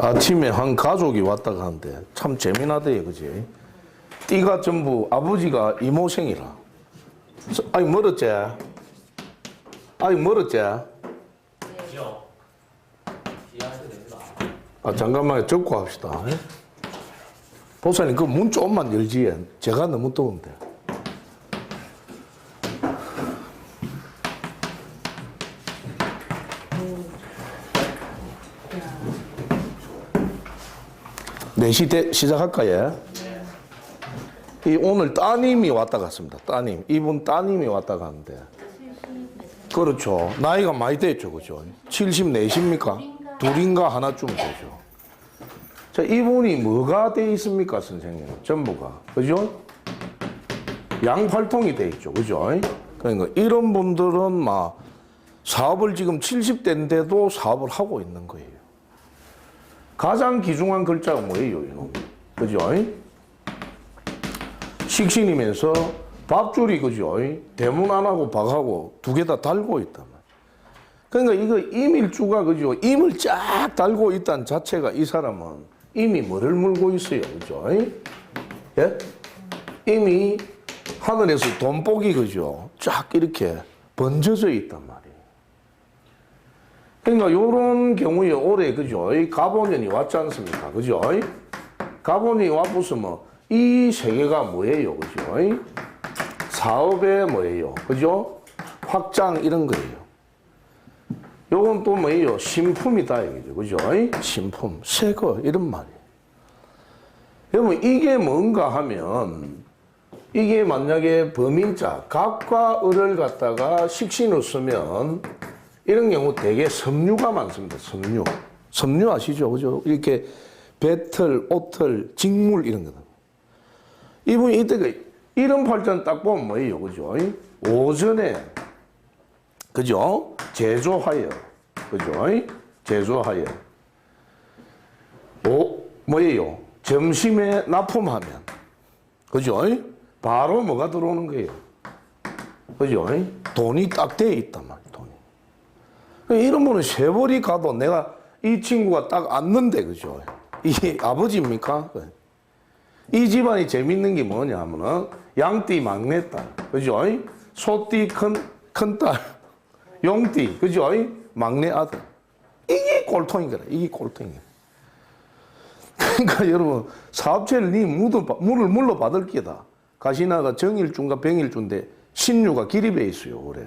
아침에 한 가족이 왔다 가는데 참 재미나대, 그지? 띠가 전부 아버지가 이모생이라. 아이, 멀었지? 아이, 멀었지? 아, 잠깐만, 적고 합시다. 보사님, 그 문 조금만 열지. 제가 너무 더운데. 네 시 시작할까요? 이 오늘 따님이 왔다 갔습니다. 따님. 이분 따님이 왔다 갔는데. 그렇죠. 나이가 많이 됐죠. 그죠? 74입니까? 둘인가 하나쯤 되죠. 자, 이분이 뭐가 돼 있습니까, 선생님? 전부가. 그죠? 양팔통이 돼 있죠. 그죠? 그러니까 이런 분들은 막 사업을 지금 70대인데도 사업을 하고 있는 거예요. 가장 귀중한 글자가 뭐예요, 이놈? 그죠? 식신이면서 밥줄이, 그죠? 대문 안 하고 박하고 두 개 다 달고 있단 말이에요. 그러니까 이거 임일주가, 그죠? 임을 쫙 달고 있다는 자체가 이 사람은 이미 뭐를 물고 있어요, 그죠? 예? 이미 하늘에서 돈복이, 그죠? 쫙 이렇게 번져져 있단 말이에요. 그러니까 요런 경우에 올해, 그죠? 갑오년이 왔지 않습니까? 그죠? 갑오년이 와보시면 이 세계가 뭐예요? 그죠? 사업에 뭐예요? 그죠? 확장 이런 거예요. 요건 또 뭐예요? 신품이다, 이거죠. 그죠? 신품, 새거, 이런 말이에요. 여러분, 이게 뭔가 하면, 이게 만약에 범인자, 갑과 을을 갖다가 식신을 쓰면, 이런 경우 되게 섬유가 많습니다. 섬유. 섬유 아시죠? 그죠? 이렇게 배틀, 오틀, 직물 이런 거다. 이분이 이때 이런 팔자는 딱 보면 뭐예요? 그죠? 오전에, 그죠? 제조하여. 그죠? 제조하여. 뭐예요? 점심에 납품하면. 그죠? 바로 뭐가 들어오는 거예요? 그죠? 돈이 딱 돼 있단 말이에요. 돈이. 이런 분은 세월이 가도 내가 이 친구가 딱 앉는데, 그죠? 이게 아버지입니까? 이 집안이 재밌는 게 뭐냐 하면은 양띠 막내딸, 그죠? 소띠 큰딸, 용띠, 그죠? 막내 아들. 이게 꼴통이거라. 이게 꼴통이거라. 그러니까 여러분, 사업체를 니 물을 물러받을 게다. 가시나가 정일주인가 병일주인데 신유가 기립에 있어요, 올해.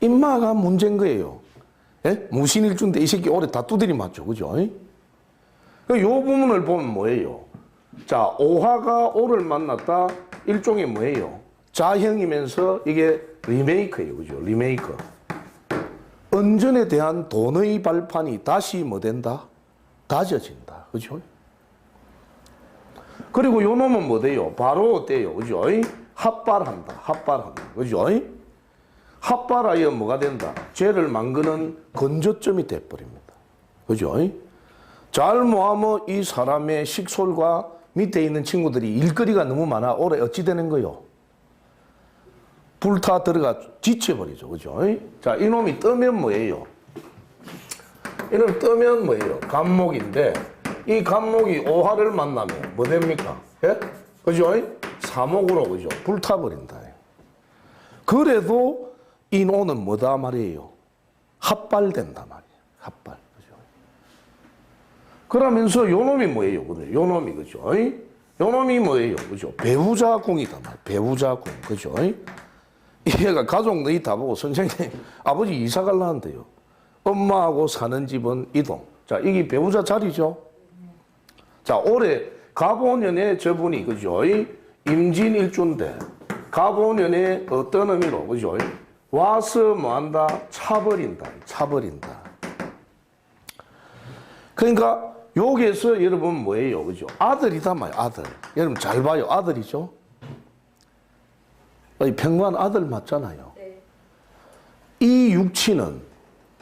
인마가 문제인 거예요. 예? 무신일주인데 이 새끼 올해 다 두드리 맞죠, 그죠? 요 부분을 보면 뭐예요? 자, 오화가 오를 만났다. 일종의 뭐예요? 자형이면서 이게 리메이크예요, 그죠? 리메이크. 은전에 대한 돈의 발판이 다시 뭐 된다? 다져진다, 그죠? 그리고 요 놈은 뭐 돼요? 바로 어때요, 그죠? 합발한다, 합발한다, 그죠? 합발하여 뭐가 된다? 죄를 만드는 건조점이 돼버립니다, 그죠? 잘못하면 이 사람의 식솔과 밑에 있는 친구들이 일거리가 너무 많아. 올해 어찌 되는 거요? 불타 들어가 지쳐버리죠. 그죠? 자, 이놈이 뜨면 뭐예요? 이놈 뜨면 뭐예요? 간목인데, 이 간목이 오화를 만나면 뭐 됩니까? 예? 그죠? 사목으로, 그죠? 불타버린다. 그래도 이 노는 뭐다 말이에요? 합발된다 말이에요. 합발. 그러면서 요 놈이 뭐예요? 요 놈이, 그죠? 요 놈이 뭐예요? 그죠? 배우자 궁이다 말. 배우자 궁. 그죠? 얘가 가족 너희 다 보고 선생님, 아버지 이사 갈라는데요. 엄마하고 사는 집은 이동. 자, 이게 배우자 자리죠? 자, 올해 갑오년에 저분이, 그죠? 임진일주인데, 갑오년에 어떤 의미로, 그죠? 와서 뭐 한다? 차버린다. 차버린다. 그러니까, 여기에서 여러분 뭐예요? 그죠? 아들이다 말이에요, 아들. 여러분 잘 봐요, 아들이죠? 평관 아들 맞잖아요. 네. 이 육친은,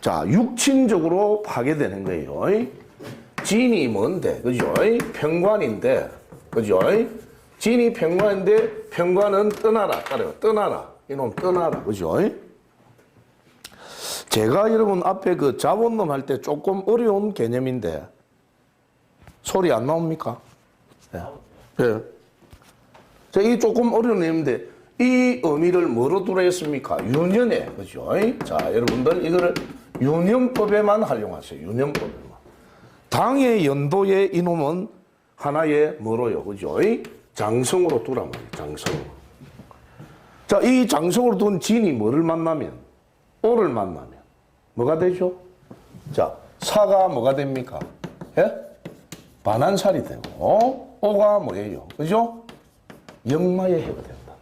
자, 육친적으로 파괴되는 거예요. 진이 뭔데, 그죠? 평관인데, 그죠? 진이 평관인데, 평관은 떠나라, 따라요. 떠나라. 이놈 떠나라, 그죠? 제가 여러분 앞에 그 자본론 할 때 조금 어려운 개념인데 소리 안 나옵니까? 예. 예. 자, 이 조금 어려운 내용인데 이 의미를 뭐로 두라 했습니까? 유년에, 그죠? 자, 여러분들 이거를 유년법에만 활용하세요. 유년법에만. 당의 연도에 이놈은 하나의 뭐로요, 그죠? 장성으로 두란 말이에요. 장성으로. 자, 이 장성으로 둔 진이 뭐를 만나면? 오를 만나면 뭐가 되죠? 자, 사가 뭐가 됩니까? 예? 반환살이 되고, 오가 뭐예요? 그죠? 역마의 해가 된다.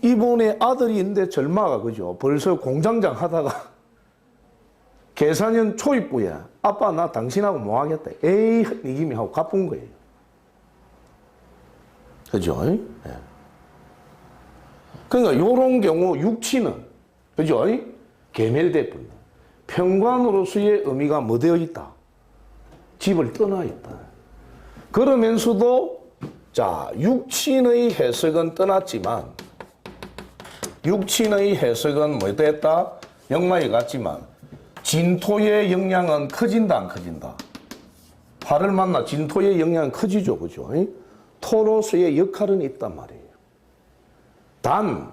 이분의 아들이 있는데 절마가, 그죠? 벌써 공장장 하다가 계산년 초입부에 아빠 나 당신하고 뭐 하겠다. 에이, 이김이 하고 갚은 거예요. 그죠? 예. 그러니까 요런 경우 육치는, 그죠? 계멸대분. 평관으로서의 의미가 뭐 되어 있다? 집을 떠나 있다. 그러면서도 자, 육친의 해석은 떠났지만 육친의 해석은 뭐 됐다? 역마에 갔지만 진토의 영향은 커진다 안 커진다? 화를 만나 진토의 영향은 커지죠. 그죠? 토로서의 역할은 있단 말이에요. 단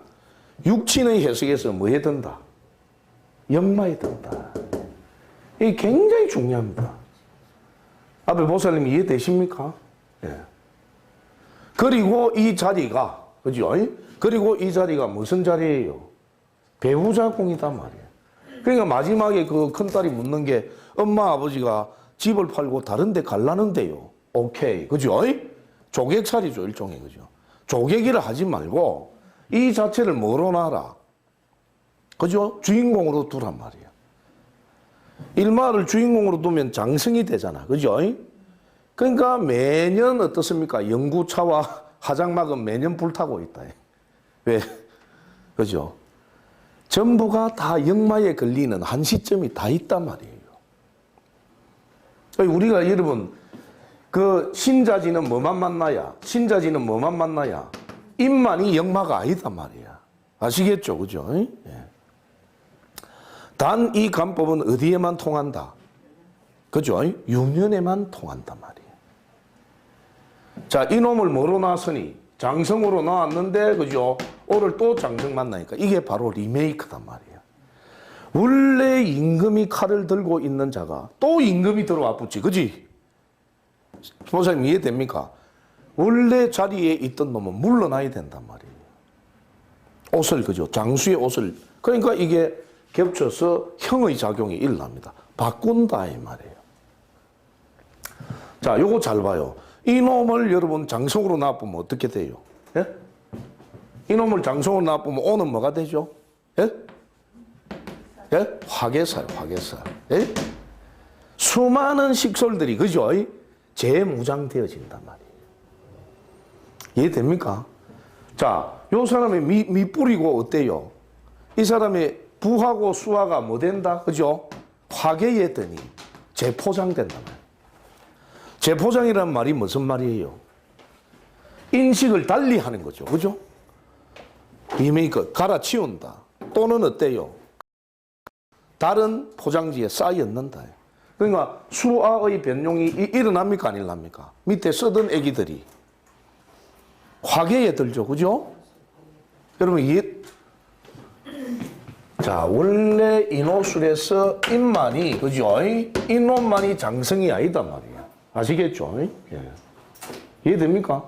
육친의 해석에서 뭐에 든다? 역마에 든다. 이게 굉장히 중요합니다. 앞에 보살님 이해되십니까? 예. 그리고 이 자리가, 그죠? 그리고 이 자리가 무슨 자리예요? 배우자궁이단 말이에요. 그러니까 마지막에 그 큰딸이 묻는 게 엄마 아버지가 집을 팔고 다른 데 갈라는데요. 오케이. 그죠? 조객살이죠. 일종의. 그죠? 조객이라 하지 말고 이 자체를 뭐로 놔라? 그죠? 주인공으로 두란 말이에요. 일마를 주인공으로 두면 장성이 되잖아. 그죠? 그러니까 매년 어떻습니까? 영구차와 화장막은 매년 불타고 있다. 왜? 그죠? 전부가 다 역마에 걸리는 한 시점이 다 있단 말이에요. 우리가 여러분, 그 신자지는 뭐만 만나야? 신자지는 뭐만 만나야? 인만이 역마가 아니단 말이야. 아시겠죠? 그죠? 예. 단 이 간법은 어디에만 통한다? 그죠? 유년에만 통한단 말이에요. 자, 이놈을 뭐로 놨으니? 장성으로 나왔는데, 그죠? 오늘 또 장성 만나니까 이게 바로 리메이크단 말이에요. 원래 임금이 칼을 들고 있는 자가 또 임금이 들어와 붙지, 그지? 보살님 이해됩니까? 원래 자리에 있던 놈은 물러나야 된단 말이에요. 옷을, 그죠? 장수의 옷을. 그러니까 이게 겹쳐서 형의 작용이 일어납니다. 바꾼다, 이 말이에요. 자, 요거 잘 봐요. 이놈을 여러분 장성으로 놔보면 어떻게 돼요? 예? 이놈을 장성으로 놔보면 오는 뭐가 되죠? 예? 예? 화개살, 화개살. 예? 수많은 식솔들이, 그죠? 재무장되어진단 말이에요. 이해됩니까? 자, 요 사람의 밑뿌리고 어때요? 이 사람의 부하고 수하가 뭐 된다? 그죠? 화개에 드니 재포장된단 말이에요. 재포장이란 말이 무슨 말이에요? 인식을 달리 하는 거죠. 그죠? 리메이크, 갈아치운다. 또는 어때요? 다른 포장지에 쌓여있는다. 그러니까 수아의 변용이 일어납니까? 안 일어납니까? 밑에 쓰던 애기들이 화개에 들죠. 그죠? 여러분, 자, 원래 인호술에서 인만이, 그죠? 인놈만이 장성이 아니단 말이에요. 아시겠죠? 예. 이해됩니까?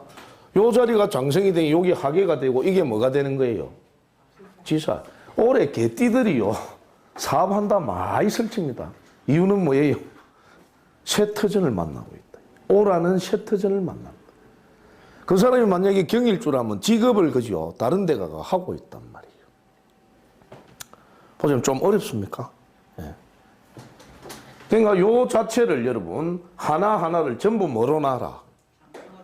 요 자리가 장성이 되니 여기 하계가 되고 이게 뭐가 되는 거예요? 지사. 올해 개띠들이요. 사업한다 많이 설칩니다. 이유는 뭐예요? 쇠터전을 만나고 있다. 오라는 쇠터전을 만납니다. 그 사람이 만약에 경일주라면 직업을 그죠? 다른 데 가서 하고 있단 말이에요. 보시면 좀 어렵습니까? 예. 그러니까 요 자체를 여러분 하나하나를 전부 뭐로 놔라?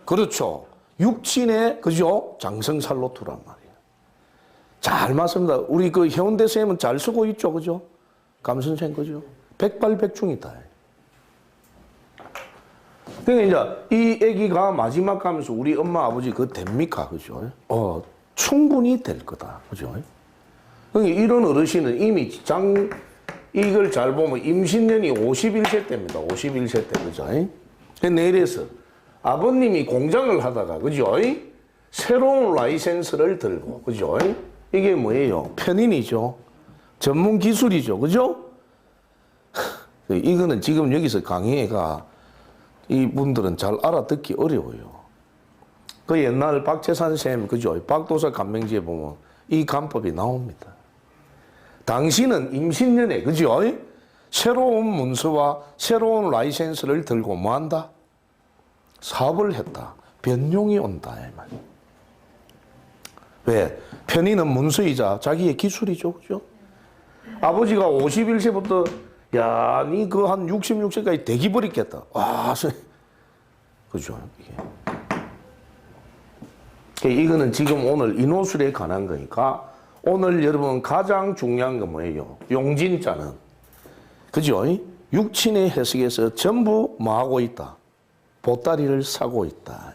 그렇죠. 육친의 그죠? 장성살로 두란 말이에요. 잘 맞습니다. 우리 그 해운대 쌤은 잘 쓰고 있죠. 그죠? 감선생 그죠? 백발백중이다. 그러니까 이제 이 아기가 마지막 가면서 우리 엄마 아버지 그거 됩니까? 그죠? 충분히 될 거다. 그죠? 그러니까 이런 어르신은 이미 이걸 잘 보면 임신년이 51세 때입니다. 51세 때, 그죠? 내일에서 아버님이 공장을 하다가, 그죠? 새로운 라이센스를 들고, 그죠? 이게 뭐예요? 편인이죠. 전문 기술이죠. 그죠? 이거는 지금 여기서 강의가 이분들은 잘 알아듣기 어려워요. 그 옛날 박재산 쌤, 그죠? 박도사 간명지에 보면 이 간법이 나옵니다. 당신은 임신년에, 그죠? 새로운 문서와 새로운 라이센스를 들고 뭐 한다? 사업을 했다. 변용이 온다. 이 말. 왜? 편의는 문서이자 자기의 기술이죠. 그죠? 아버지가 51세부터, 야, 니 그 한 66세까지 대기 버리겠다. 와, 그죠? 이거는 지금 오늘 인호술에 관한 거니까 오늘 여러분 가장 중요한 건 뭐예요? 용진자는, 그죠? 육친의 해석에서 전부 뭐 하고 있다? 보따리를 사고 있다.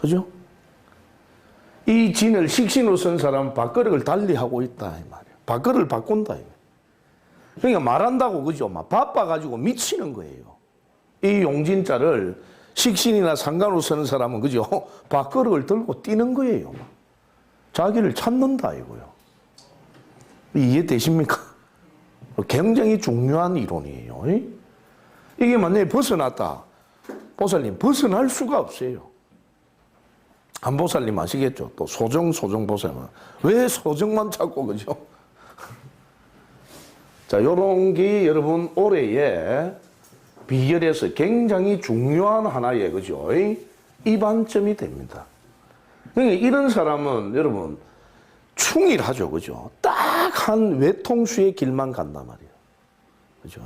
그죠? 이 진을 식신으로 쓴 사람은 밥그릇을 달리하고 있다. 이 말이야. 밥그릇을 바꾼다. 그러니까 말한다고, 그죠? 막 바빠가지고 미치는 거예요. 이 용진자를 식신이나 상관으로 쓰는 사람은, 그죠? 밥그릇을 들고 뛰는 거예요. 자기를 찾는다, 이거요. 이해되십니까? 굉장히 중요한 이론이에요. 이게 만약에 벗어났다. 보살님, 벗어날 수가 없어요. 한 보살님 아시겠죠? 또 소정 보살만. 왜 소정만 찾고, 그죠? 자, 요런 게 여러분 올해의 비결에서 굉장히 중요한 하나의, 그죠? 이반점이 됩니다. 그러니까 이런 사람은 여러분 충일하죠. 그죠? 딱 한 외통수의 길만 간단 말이에요. 그죠?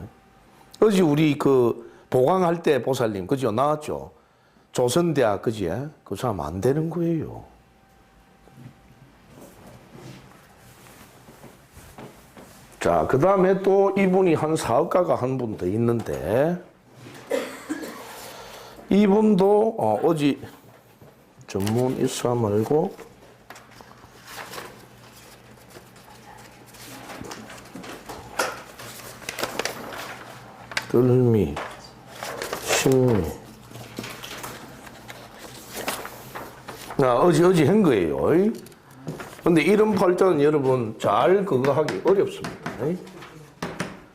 어제 우리 그 보강할 때 보살님, 그죠? 나왔죠? 조선대학, 그지? 그 사람 안 되는 거예요. 자, 그 다음에 또 이분이 한 사업가가 한 분 더 있는데, 이분도 어제 전문 있어 말고, 들미, 신미. 어제 한 거예요. 근데 이런 팔자는 여러분 잘 그거 하기 어렵습니다.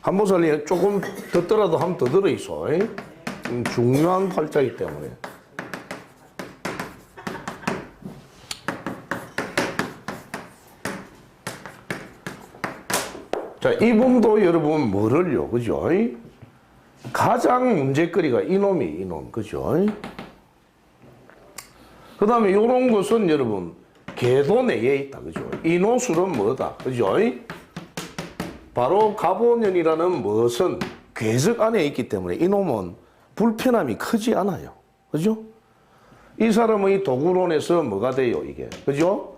한 보살이 조금 듣더라도 한 번 더 들어있어. 중요한 팔자이기 때문에. 자, 이분도 여러분 뭐를요, 그죠? 가장 문제거리가 이놈, 그죠? 그 다음에 요런 것은 여러분, 궤도 내에 있다, 그죠? 인호술은 뭐다, 그죠? 바로 갑오년이라는 무엇은 궤적 안에 있기 때문에 이놈은 불편함이 크지 않아요. 그죠? 이 사람의 도구론에서 뭐가 돼요, 이게? 그죠?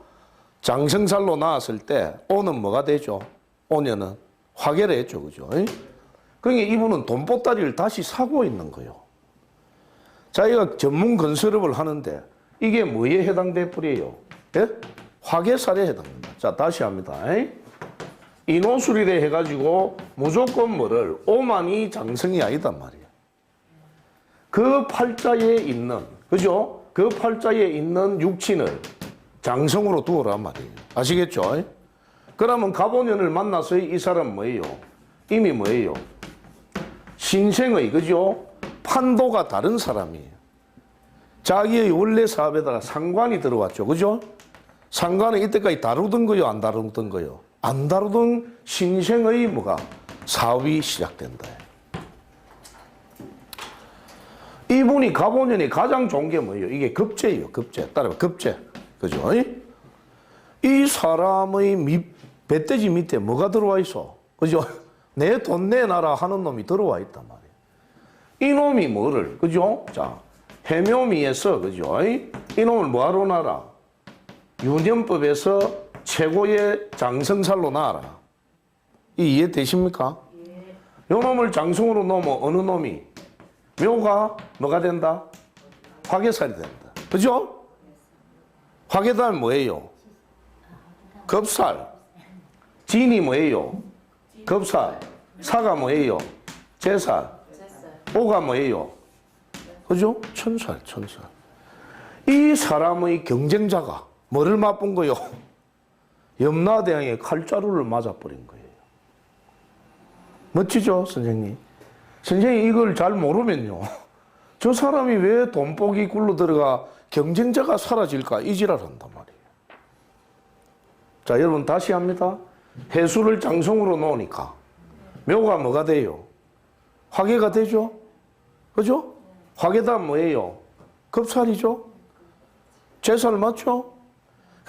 장생살로 나왔을 때, 오는 뭐가 되죠? 오년은 화계를 했죠. 그죠? 그러니까 이분은 돈보따리를 다시 사고 있는 거예요. 자기가 전문 건설업을 하는데, 이게 뭐에 해당될 뿌리예요? 예? 화계살에 해당됩니다. 자, 다시 합니다. 인호술이래 해가지고 무조건 뭐를 오만이 장성이 아니단 말이에요. 그 팔자에 있는, 그죠? 그 팔자에 있는 육친을 장성으로 두어란 말이에요. 아시겠죠? 그러면 갑오년을 만나서 이 사람 뭐예요? 이미 뭐예요? 신생의, 그죠? 판도가 다른 사람이에요. 자기의 원래 사업에다가 상관이 들어왔죠. 그죠? 상관은 이때까지 다루던 거요, 안 다루던 거요? 안 다루던 신생의 뭐가? 사업이 시작된다. 이분이 갑오년이 가장 좋은 게 뭐예요? 이게 급제예요, 급제. 따라봐, 급제. 그죠? 이 사람의 배돼지 밑에 뭐가 들어와 있어? 그죠? 내 돈 내놔라 하는 놈이 들어와 있단 말이에요. 이놈이 뭐를, 그죠? 자, 해묘미에서, 그죠? 이놈을 뭐하러 놔라? 유년법에서 최고의 장성살로 놔라. 이해되십니까? 요 놈을 장성으로 놓으면 어느 놈이? 묘가 뭐가 된다? 화계살이 된다. 그죠? 화계다면 뭐예요? 겁살. 진이 뭐예요? 급살. 사가 뭐예요? 제살. 오가 뭐예요? 그죠? 천살. 이 사람의 경쟁자가 뭐를 맛본 거요? 염라대왕의 칼자루를 맞아버린 거예요. 멋지죠, 선생님? 선생님 이걸 잘 모르면요. 저 사람이 왜 돈복이 굴러 들어가 경쟁자가 사라질까 이 지랄한단 말이에요. 자, 여러분 다시 합니다. 해수를 장성으로 놓으니까 묘가 뭐가 돼요? 화계가 되죠? 그죠? 화계다 뭐예요? 급살이죠? 제살 맞죠?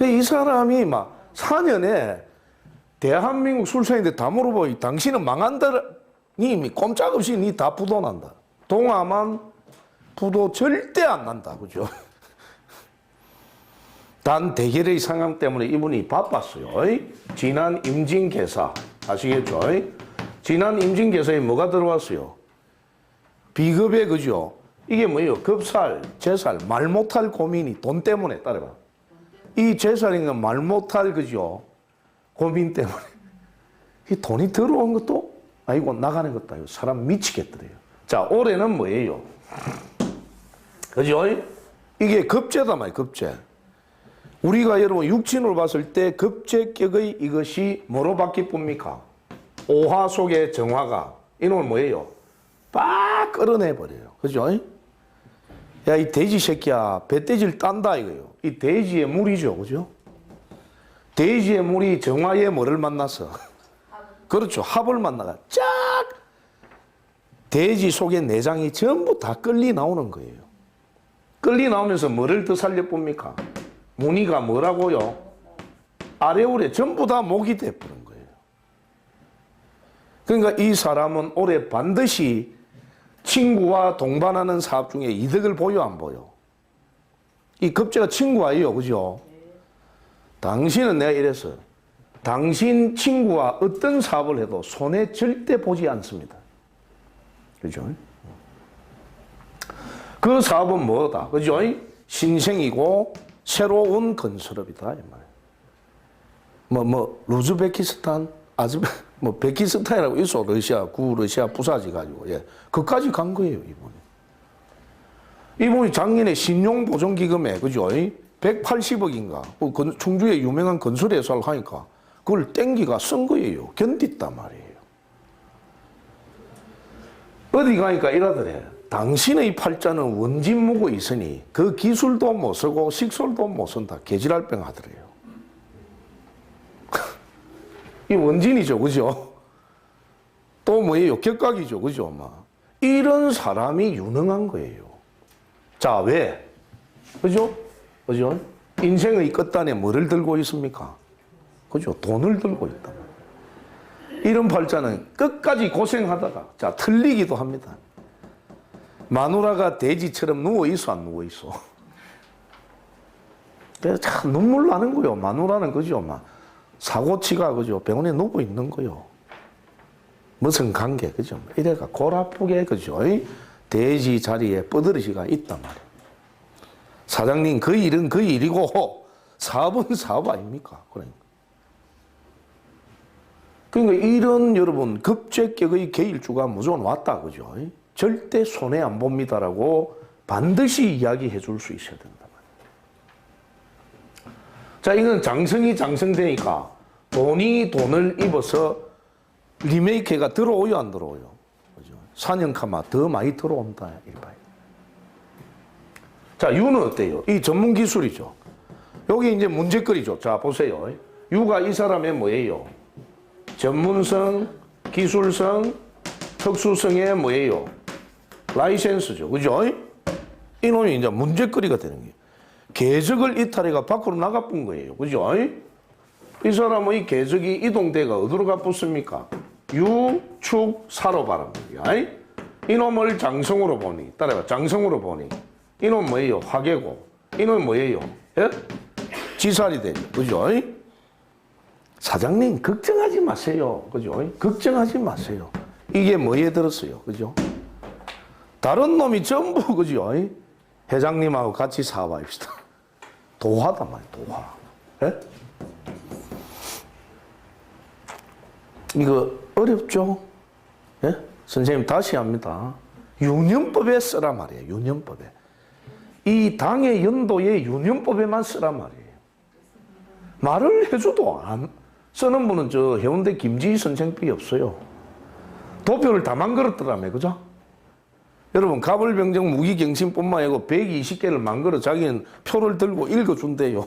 이 사람이 막 4년에 대한민국 술사인데 다 물어보니 당신은 망한다니 꼼짝없이 니 다 부도난다. 동아만 부도 절대 안 난다. 그죠? 단 대결의 상황 때문에 이분이 바빴어요. 지난 임진개사 아시겠죠? 지난 임진개사에 뭐가 들어왔어요? 비급에 그죠? 이게 뭐예요? 급살, 제살, 말 못할 고민이 돈 때문에 따라가. 이 제살인가 말 못할 그죠? 고민 때문에. 이 돈이 들어온 것도 아니고 나가는 것도 아니고 사람 미치겠더래요. 자, 올해는 뭐예요? 그죠? 이게 급제다 말이에요, 급제. 우리가 여러분 육친으로 봤을 때 급제격의 이것이 뭐로 바뀌습니까? 오화 속의 정화가 이놈을 뭐예요? 빡 끌어내버려요. 그죠? 야, 이 돼지 새끼야, 배돼지를 딴다 이거요. 이 돼지의 물이죠. 그죠? 돼지의 물이 정화의 뭐를 만나서? 그렇죠. 합을 만나가 쫙! 돼지 속의 내장이 전부 다 끌리 나오는 거예요. 끌리 나오면서 뭐를 더 살려봅니까? 무늬가 뭐라고요? 아래울에 전부 다 목이 돼버린 거예요. 그러니까 이 사람은 올해 반드시 친구와 동반하는 사업 중에 이득을 보여 안 보여? 이 급제가 친구와요. 그죠? 당신은 내가 이랬어요. 당신 친구와 어떤 사업을 해도 손해 절대 보지 않습니다. 그죠? 그 사업은 뭐다? 그죠? 신생이고 새로운 건설업이다. 이 말이에요. 루즈베키스탄, 베키스탄이라고 있어. 러시아, 구러시아 부사지 가지고. 예. 그까지 간 거예요, 이분이. 이분이 작년에 신용보존기금에, 그죠? 180억인가. 충주에 유명한 건설회사를 하니까 그걸 땡기가 쓴 거예요. 견딨단 말이에요. 어디 가니까 이러더래. 당신의 팔자는 원진무고 있으니 그 기술도 못 쓰고 식솔도 못 쓴다. 개지랄병 하더래요. 이 원진이죠. 그죠? 또 뭐예요? 격각이죠. 그죠? 막. 이런 사람이 유능한 거예요. 자, 왜? 그죠? 그죠? 인생의 끝단에 뭐를 들고 있습니까? 그죠? 돈을 들고 있다. 이런 팔자는 끝까지 고생하다가, 자, 틀리기도 합니다. 마누라가 돼지처럼 누워있어, 안 누워있어? 그래서 참 눈물 나는 거요. 마누라는 그죠? 막 사고치가 그죠? 병원에 누워있는 거요. 무슨 관계, 그죠? 이래가 골 아프게, 그죠? 돼지 자리에 뻐드러지가 있단 말이에요. 사장님, 그 일은 그 일이고, 사업은 사업 아닙니까? 그러니까 이런 여러분, 급제격의 계일주가 무조건 왔다, 그죠? 절대 손해 안 봅니다라고 반드시 이야기해 줄 수 있어야 된다. 자, 이건 장성이 장성되니까 돈이 돈을 입어서 리메이크가 들어오요, 안 들어오요? 그죠? 4년 카마 더 많이 들어온다. 이봐요. 자, 유는 어때요? 이 전문 기술이죠. 여기 이제 문제거리죠. 자, 보세요. 유가 이 사람의 뭐예요? 전문성, 기술성, 특수성의 뭐예요? 라이센스죠. 그죠? 이놈이 이제 문제거리가 되는 거예요. 계적을 이탈해가 밖으로 나가본 거예요. 그죠? 이 사람의 계적이 이동대가 어디로 가붙습니까? 유, 축, 사로 바랍니다. 이놈을 장성으로 보니, 따라봐, 장성으로 보니, 이놈 뭐예요? 화계고, 이놈 뭐예요? 예? 지살이 되죠. 그죠? 사장님, 걱정하지 마세요. 그죠? 걱정하지 마세요. 이게 뭐에 들었어요? 그죠? 다른 놈이 전부, 그죠? 회장님하고 같이 사와입시다. 도화단 말이에요, 도화. 예? 이거 어렵죠? 예? 선생님 다시 합니다. 유년법에 쓰란 말이에요. 유년법에. 이 당의 연도의 유년법에만 쓰란 말이에요. 말을 해줘도 안 쓰는 분은 저 해운대 김지희 선생밖에 없어요. 도표를 다 만들었더라며, 그죠? 여러분, 가불병정 무기경신뿐만 아니고 120개를 만들어 자기는 표를 들고 읽어준대요.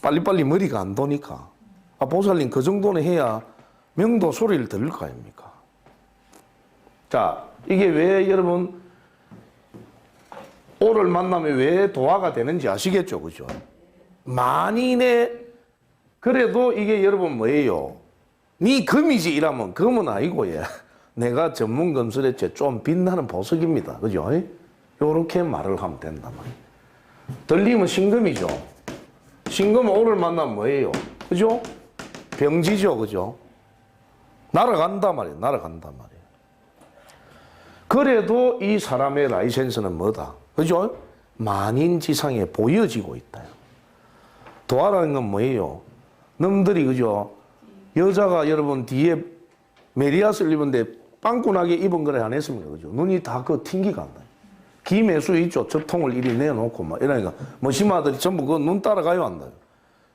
빨리빨리 머리가 안 도니까. 아, 보살님 그 정도는 해야 명도 소리를 들을 거 아닙니까? 자, 이게 왜 여러분 오를 만나면 왜 도화가 되는지 아시겠죠? 그죠? 만인의 그래도 이게 여러분 뭐예요? 니 금이지 이라면 금은 아니고 예. 내가 전문 검술했지 좀 빛나는 보석입니다. 그죠? 요렇게 말을 하면 된단 말이에요. 들리면 신금이죠. 신금은 오를 만나면 뭐예요? 그죠? 병지죠. 그죠? 날아간단 말이에요. 날아간단 말이에요. 그래도 이 사람의 라이센스는 뭐다? 그죠? 만인지상에 보여지고 있다. 도화라는 건 뭐예요? 놈들이 그죠? 여자가 여러분 뒤에 메리아스를 입었는데 빵꾸나게 입은 거를 안 했습니까? 그죠? 눈이 다 그 튕기가 간다. 기매수 있죠? 접통을 이리 내놓고 막 이러니까 머시마들이 전부 그 눈 따라가요 한다.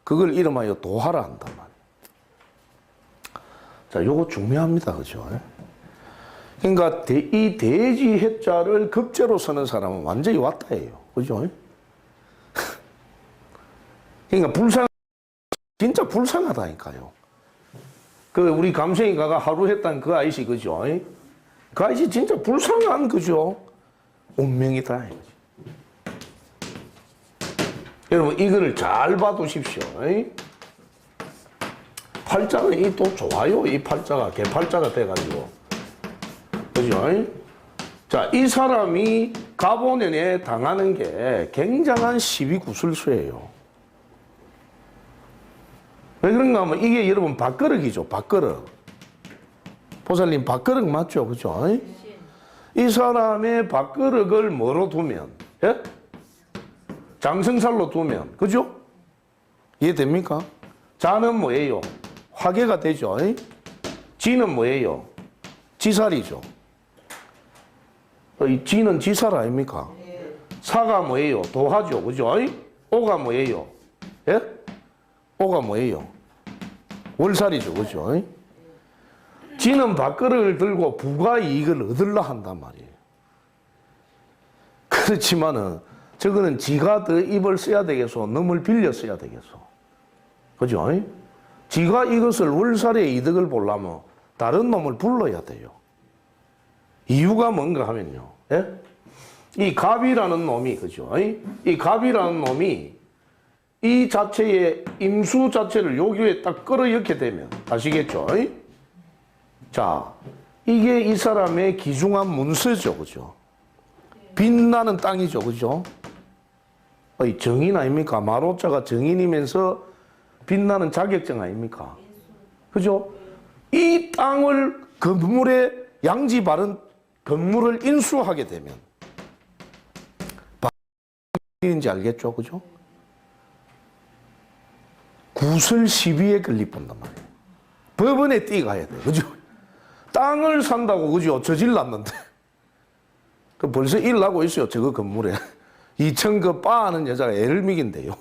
그걸 이름하여 도화라 한단 말이에요. 자, 요거 중요합니다. 그죠? 그러니까 이 대지 해자를 급제로 쓰는 사람은 완전히 왔다예요. 그죠? 그러니까 진짜 불쌍하다니까요. 그 우리 감생이가가 하루 했던 그 아이씨 그죠? 그 아이씨 진짜 불쌍한 그죠? 운명이다. 여러분 이거를 잘 봐두십시오. 팔자는 이 또 좋아요. 이 팔자가 개팔자가 돼가지고 그죠? 자, 이 사람이 갑오년에 당하는 게 굉장한 시비구슬수예요. 왜 그런가 하면 이게 여러분 밥그릇이죠. 밥그릇. 보살님 밥그릇 맞죠? 그죠? 이 사람의 밥그릇을 뭐로 두면? 예? 장생살로 두면. 그죠? 이해됩니까? 자는 뭐예요? 화계가 되죠. 지는 뭐예요? 지살이죠. 이 지는 지살 아닙니까? 사가 뭐예요? 도하죠. 그죠? 오가 뭐예요? 예? 오가 뭐예요? 월살이죠. 그죠? 지는 밥그릇을 들고 부가 이익을 얻으려 한단 말이에요. 그렇지만은 저거는 지가 더 입을 써야 되겠어? 넘을 빌려 써야 되겠어? 그죠? 지가 이것을 월살의 이득을 보려면 다른 놈을 불러야 돼요. 이유가 뭔가 하면요. 예? 이 갑이라는 놈이, 그죠? 이 갑이라는 놈이 이 자체의 임수 자체를 여기에 딱 끌어넣게 되면, 아시겠죠? 자, 이게 이 사람의 귀중한 문서죠. 그죠? 빛나는 땅이죠. 그죠? 정인 아닙니까? 마로자가 정인이면서 빛나는 자격증 아닙니까? 그죠? 이 땅을 건물에 양지 바른 건물을 인수하게 되면 인지 알겠죠? 그죠? 구설 시비에 걸리본단 말이에요. 법원에 뛰어가야 돼요. 그죠? 땅을 산다고, 그죠? 저질렀는데. 그 벌써 일 나고 있어요. 저거 건물에. 2층 그 빠하는 여자가 애를 미긴대요.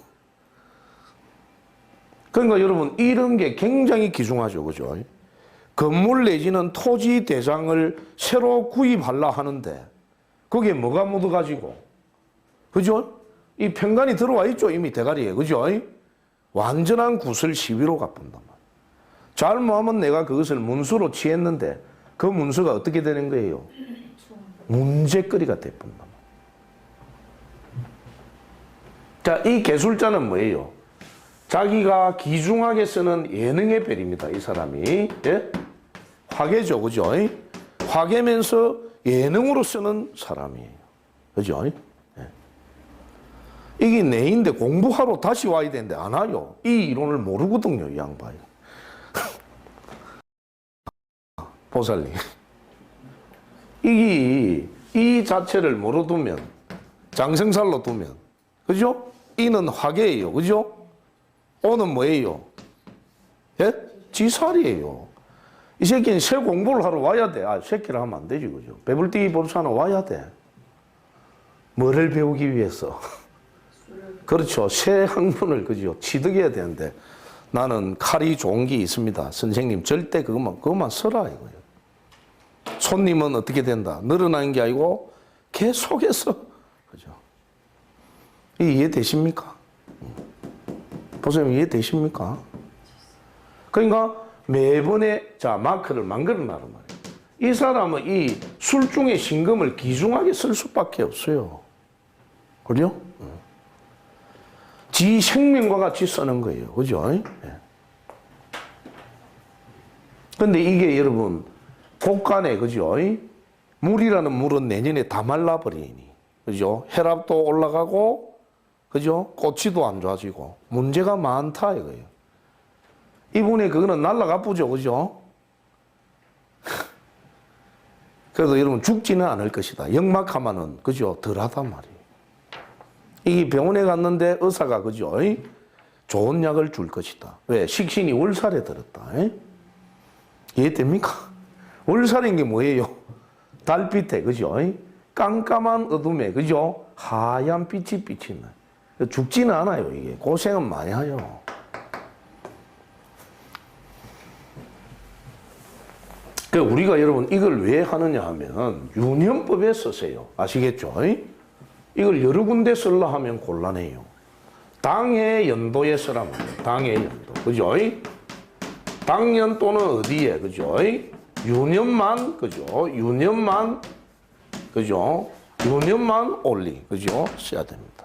그러니까 여러분, 이런 게 굉장히 귀중하죠. 그죠? 건물 내지는 토지 대장을 새로 구입하려 하는데, 거기에 뭐가 묻어가지고, 그죠? 이 편간이 들어와 있죠. 이미 대가리에. 그죠? 완전한 구설 시비로 갚는단 말이에요. 잘못하면 내가 그것을 문서로 취했는데 그 문서가 어떻게 되는 거예요? 문제거리가 돼본단 말이에요. 자, 이 개술자는 뭐예요? 자기가 귀중하게 쓰는 예능의 별입니다. 이 사람이. 예? 화계죠. 그죠? 화계면서 예능으로 쓰는 사람이에요. 그죠? 이게 내인데 공부하러 다시 와야 되는데 안 와요. 이 이론을 모르거든요, 이 양반이. 보살님. 이 자체를 모르두면, 장생살로 두면, 그죠? 이는 화계예요, 그죠? 오는 뭐예요? 예? 지살이에요. 이 새끼는 새 공부를 하러 와야 돼. 아, 새끼를 하면 안 되지, 그죠? 배불뛰기 법사는 와야 돼. 뭐를 배우기 위해서? 그렇죠. 새 학문을, 그죠? 취득해야 되는데 나는 칼이 좋은 게 있습니다. 선생님, 절대 그것만 써라, 이거예요. 손님은 어떻게 된다? 늘어나는 게 아니고 계속해서, 그죠? 이해되십니까? 보세요, 이해되십니까? 그러니까 매번에, 자, 마크를 만들어 놔란 말이에요. 이 사람은 이 술중의 신금을 귀중하게 쓸 수밖에 없어요. 그죠? 지 생명과 같이 쓰는 거예요. 그죠? 근데 이게 여러분, 곳간에, 그죠? 물이라는 물은 내년에 다 말라버리니. 그죠? 혈압도 올라가고, 그죠? 꼬치도 안 좋아지고. 문제가 많다, 이거예요. 이분의 그거는 날라가 보죠. 그죠? 그래도 여러분 죽지는 않을 것이다. 역막하면은, 그죠? 덜 하단 말이에요. 이 병원에 갔는데 의사가, 그죠? 좋은 약을 줄 것이다. 왜? 식신이 월살에 들었다. 이해됩니까? 월살인 게 뭐예요? 달빛에, 그죠? 깜깜한 어둠에, 그죠? 하얀 빛이 비치는. 죽지는 않아요, 이게. 고생은 많이 해요. 우리가 여러분 이걸 왜 하느냐 하면 유년법에 쓰세요. 아시겠죠? 이걸 여러 군데 쓰려 하면 곤란해요. 당해 연도에 쓰라면 당해 연도. 그죠? 당년 또는 어디에, 그죠? 유년만, 그죠? 유년만, 그죠? 유년만 올리, 그죠? 써야 됩니다.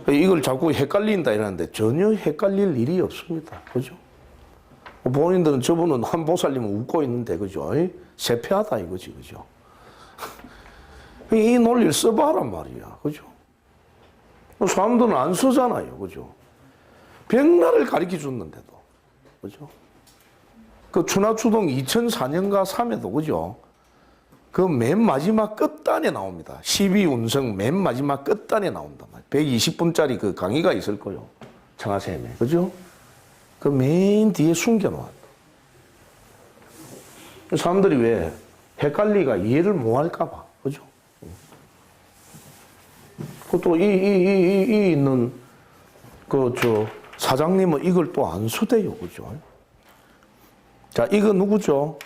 이걸 자꾸 헷갈린다 이러는데 전혀 헷갈릴 일이 없습니다. 그죠? 본인들은 저분은 한 보살님은 웃고 있는데, 그죠? 세폐하다 이거지, 그죠? 이 논리를 써봐란 말이야, 그죠? 사람들은 안 쓰잖아요, 그죠? 백날을 가르쳐 줬는데도, 그죠? 그 추나추동 2004년가 3에도, 그죠? 그 맨 마지막 끝단에 나옵니다. 12운성 맨 마지막 끝단에 나온단 말이에요. 120분짜리 그 강의가 있을 거요. 청하쌤에, 그죠? 그 맨 뒤에 숨겨놓았다. 사람들이 왜 헷갈리가 이해를 못 할까봐, 그죠? 그것도 이 있는 사장님은 이걸 또 안 쓰대요, 그죠? 자, 이거 누구죠?